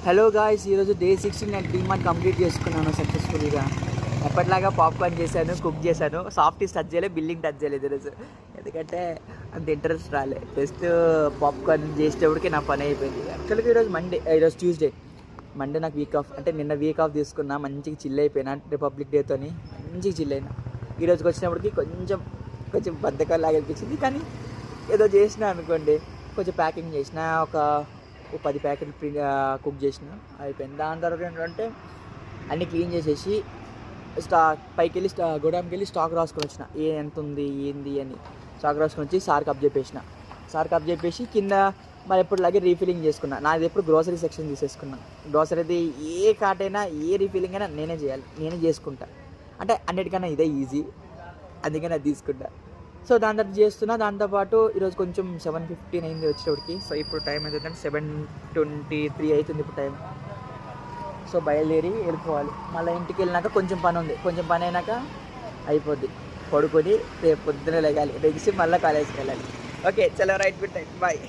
Hello guys, ఈరోజు day 16 నేను DMart complete చేసుకున్నాను సక్సెస్ఫుల్గా. ఎప్పటిలాగా పాప్కార్న్ చేశాను, కుక్ చేశాను. సాఫ్టీస్ టచ్ చేయలేదు, బిల్లింగ్ టచ్ చేయలేదు ఈరోజు. ఎందుకంటే అంత ఇంట్రెస్ట్ రాలే. జస్ట్ పాప్కార్న్ చేసేటప్పటికి నా పని అయిపోయింది. యాక్చువల్గా ఈరోజు ట్యూస్డే. మండే నాకు వీక్ ఆఫ్, అంటే నిన్న వీక్ ఆఫ్ తీసుకున్నా. మంచిగా చిల్ అయిపోయినా రిపబ్లిక్ డేతోని, మంచిగా చిల్ అయినా. ఈరోజుకి వచ్చినప్పటికి కొంచెం బద్ధకంలాగా అనిపించింది. కానీ ఏదో చేసినా అనుకోండి, కొంచెం ప్యాకింగ్ చేసిన, ఒక 10 ప్యాకెట్లు కుక్ చేసిన, అయిపోయింది. దాని తర్వాత ఏంటంటే అన్నీ క్లీన్ చేసేసి పైకి వెళ్ళి గోడాంకి వెళ్ళి స్టాక్ రాసుకొని వచ్చిన, ఎంత ఉంది ఏంది అని స్టాక్ రాసుకొని వచ్చి సార్కి అప్ చెప్పేసి కింద మరి ఎప్పుడులాగే రీఫిల్లింగ్ చేసుకున్నా. నాది ఎప్పుడు గ్రోసరీ సెక్షన్ తీసేసుకున్నా. గ్రోసరీది ఏ కార్ట్ అయినా ఏ రీఫిల్లింగ్ అయినా నేనే చేయాలి, నేనే చేసుకుంటా. అంటే అన్నిటికన్నా ఇదే ఈజీ, అందుకని అది తీసుకుంటా. సో దాని తర్వాత చేస్తున్నా. దాంతోపాటు ఈరోజు కొంచెం 7:15 అయింది వచ్చేటప్పటికి. సో ఇప్పుడు టైం ఏంటంటే 7:23 అవుతుంది ఇప్పుడు టైం. సో బయలుదేరి వెళ్ళిపోవాలి. మళ్ళీ ఇంటికి వెళ్ళినాక కొంచెం పని ఉంది. కొంచెం పని అయినాక అయిపోద్ది. పడుకొని రేపు పొద్దున లెగాలి, లెగిసి మళ్ళీ కాలేజ్కి వెళ్ళాలి. ఓకే, చలో, రైట్, గుడ్ నైట్, బాయ్.